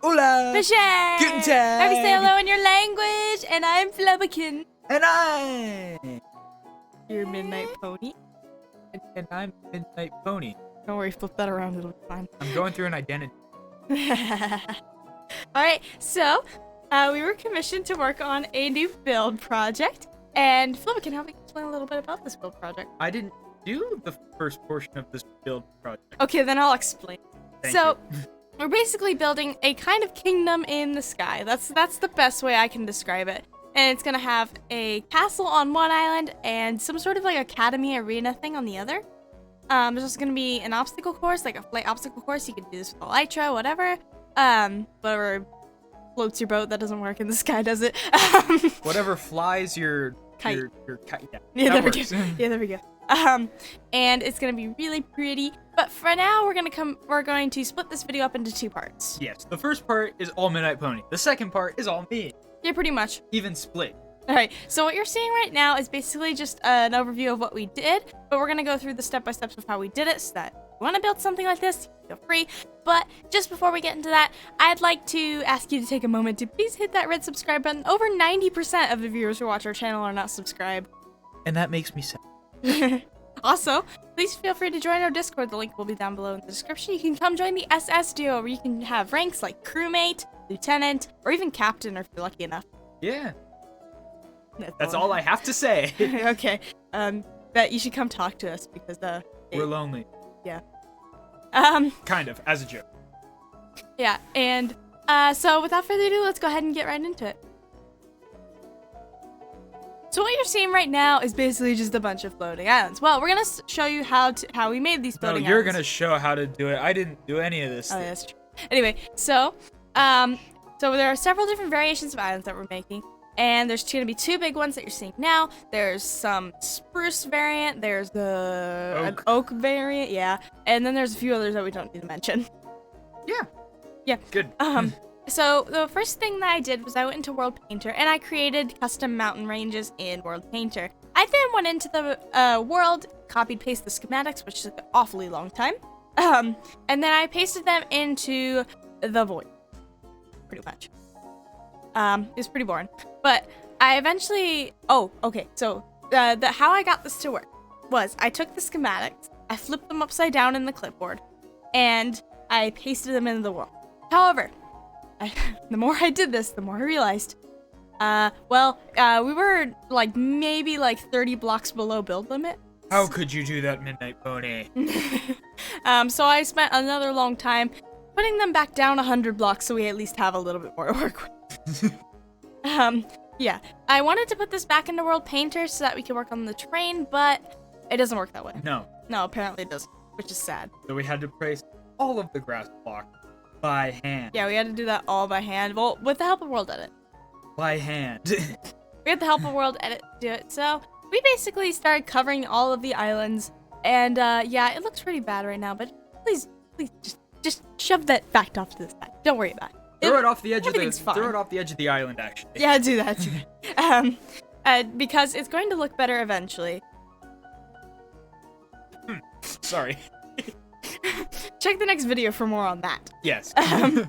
Hola! Guttentag! Guttentag! Maybe say hello in your language, and I'm Flubbukin. And I... You're Midnight Pony. And I'm Midnight Pony. Don't worry, flip that around, it'll be fine. I'm going through an identity. Alright, so, we were commissioned to work on a new build project, and Flubbukin, help me explain a little bit about this build project. I didn't do the first portion of this build project. Okay, then I'll explain. Thank So, you. we're basically building a kind of kingdom in the sky. That's the best way I can describe it. And it's gonna have a castle on one island and some sort of like academy arena thing on the other. There's also gonna be an obstacle course, like a flight obstacle course. You can do this with elytra, whatever. Whatever floats your boat. That doesn't work in the sky, does it? Whatever flies your Kite. Your kite. Yeah, that there we works. go. Yeah, there we go. And it's gonna be really pretty. But for now, we're going to split this video up into two parts. Yes, the first part is all Midnight Pony. The second part is all me. Yeah, pretty much. Even split. Alright, so what you're seeing right now is basically just an overview of what we did, but we're gonna go through the step-by-steps of how we did it, so that if you wanna build something like this, feel free. But just before we get into that, I'd like to ask you to take a moment to please hit that red subscribe button. Over 90% of the viewers who watch our channel are not subscribed. And that makes me sad. Also, please feel free to join our Discord. The link will be down below in the description. You can come join the SS duo, where you can have ranks like crewmate, lieutenant, or even captain if you're lucky enough. Yeah. That's all I have to say. Okay. But you should come talk to us because We're lonely. yeah. Kind of, as a joke. Yeah, and so without further ado, let's go ahead and get right into it. So what you're seeing right now is basically just a bunch of floating islands. Well, we're gonna show you how we made these floating No, you're islands. gonna show how to do it. I didn't do any of this. Oh, yeah, that's true. Anyway, so there are several different variations of islands that we're making, and there's gonna be two big ones that you're seeing now. There's some spruce variant, there's an oak variant, yeah, and then there's a few others that we don't need to mention. Yeah. Yeah. Good. So the first thing that I did was I went into World Painter and I created custom mountain ranges in World Painter. I then went into the world, copied paste the schematics, which took an awfully long time, and then I pasted them into the void, pretty much. It was pretty boring, but I eventually. Oh, okay. So how I got this to work was I took the schematics, I flipped them upside down in the clipboard, and I pasted them into the world. However, the more I did this, the more I realized, we were like maybe like 30 blocks below build limit. How could you do that, Midnight Pony? So I spent another long time putting them back down 100 blocks so we at least have a little bit more to work with. Yeah, I wanted to put this back into World Painter so that we could work on the terrain, but it doesn't work that way. No. No, apparently it doesn't, which is sad. So we had to place all of the grass blocks by hand. Yeah, we had to do that all by hand. Well, with the help of World Edit. By hand. We had the help of World Edit to do it. So we basically started covering all of the islands. And yeah, it looks pretty bad right now, but please just shove that fact off to the side. Don't worry about it. Throw it off the edge of everything's fine. Throw it off the edge of the island, actually. Yeah, do that. Do that. Because it's going to look better eventually. Sorry. Check the next video for more on that. Yes. And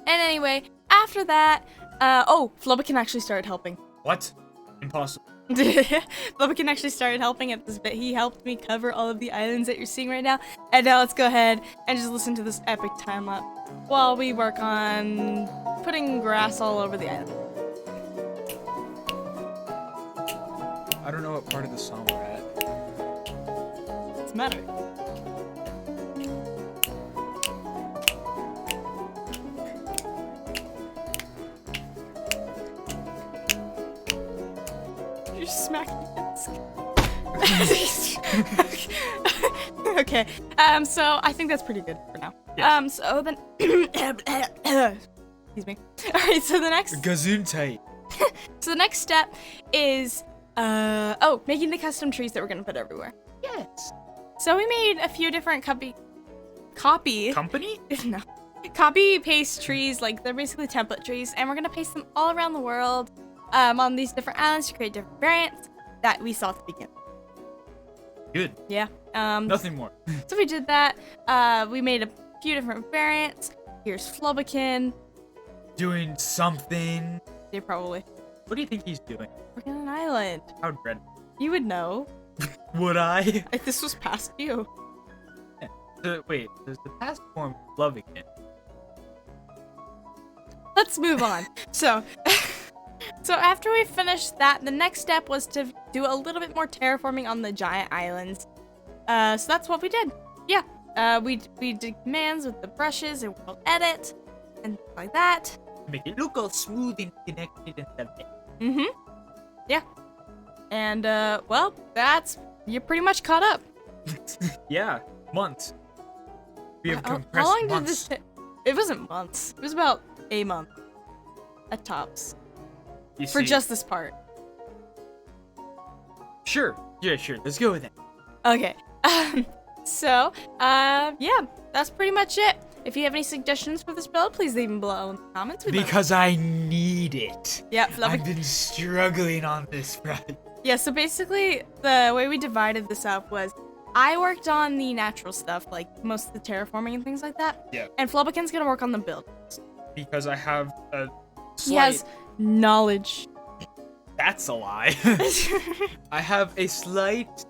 anyway, after that, Flubbukin actually started helping. What? Impossible. Flubbukin actually started helping at this bit. He helped me cover all of the islands that you're seeing right now. And now let's go ahead and just listen to this epic time lapse while we work on putting grass all over the island. I don't know what part of the song we're at. What's the matter? You smacked the desk. Okay. So I think that's pretty good for now. Yes. So then excuse me. Alright, so the next Guttentag. So the next step is making the custom trees that we're gonna put everywhere. Yes. So we made a few different copy Company? no. Copy paste trees, like they're basically template trees, and we're gonna paste them all around the world on these different islands to create different variants that we saw at the beginning. Good. Yeah. Nothing more. So we did that. We made a few different variants. Here's Flubbukin. Doing something. Yeah, probably. What do you think he's doing? Working on an island. How dreadful. You would know. Would I? If this was past you. Wait, does the past form Flubbukin? Let's move on. So after we finished that, the next step was to do a little bit more terraforming on the giant islands. So that's what we did. Yeah. We did commands with the brushes and world edit and things like that. Make it look all smooth and connected and stuff. Yeah. And well, you're pretty much caught up. Yeah, months. We have How compressed long did months. this take? It wasn't months. It was about a month at tops You for see- just this part. Sure. Yeah, sure. Let's go with it. Okay. So, yeah, that's pretty much it. If you have any suggestions for this build, please leave them below in the comments. We'd love Because I need it. Yeah, I've been struggling on this front. Yeah, so basically, the way we divided this up was I worked on the natural stuff, like most of the terraforming and things like that. Yeah. And Flubbukin's gonna work on the build. Because I have a slight... He has knowledge. That's a lie. I have a slight...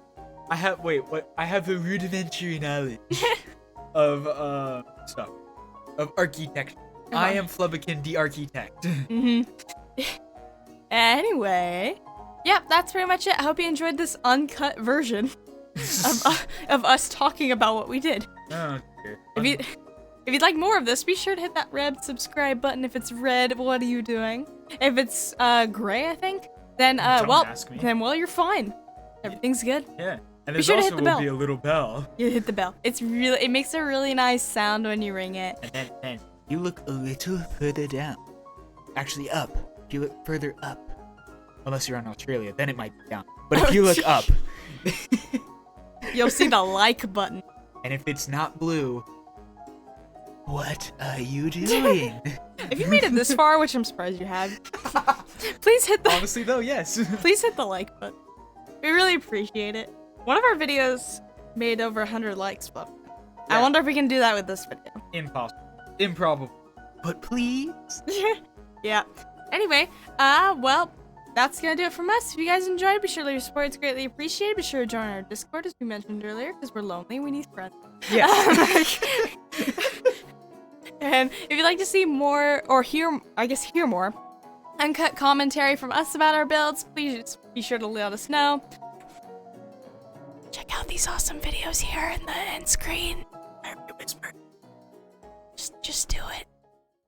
I have a rudimentary knowledge of, stuff. Of architecture. I am Flubbukin the architect. Anyway, yep, that's pretty much it. I hope you enjoyed this uncut version of us talking about what we did. Oh, dear. If you'd like more of this, be sure to hit that red subscribe button. If it's red, what are you doing? If it's gray, I think, then Don't ask me. well, you're fine. Everything's good. Yeah. And Be there's sure to also hit the will bell. be a little bell. You hit the bell. It makes a really nice sound when you ring it. And then you look a little further down. Actually up. If you look further up. Unless you're in Australia, then it might be down. But if you look up, You'll see the like button. and if it's not blue, what are you doing? If you made it this far, which I'm surprised you had, please hit the Honestly, though, yes. please hit the like button. We really appreciate it. One of our videos made over 100 likes, but I Yeah. wonder if we can do that with this video. Impossible. Improbable. But please. Yeah. Anyway, well, that's gonna do it from us. If you guys enjoyed, be sure to leave your support. It's greatly appreciated. Be sure to join our Discord, as we mentioned earlier, because we're lonely. We need friends. Yeah. And if you'd like to see more, or hear more, uncut commentary from us about our builds, please be sure to let us know. Check out these awesome videos here in the end screen. I have to whisper. Just do it.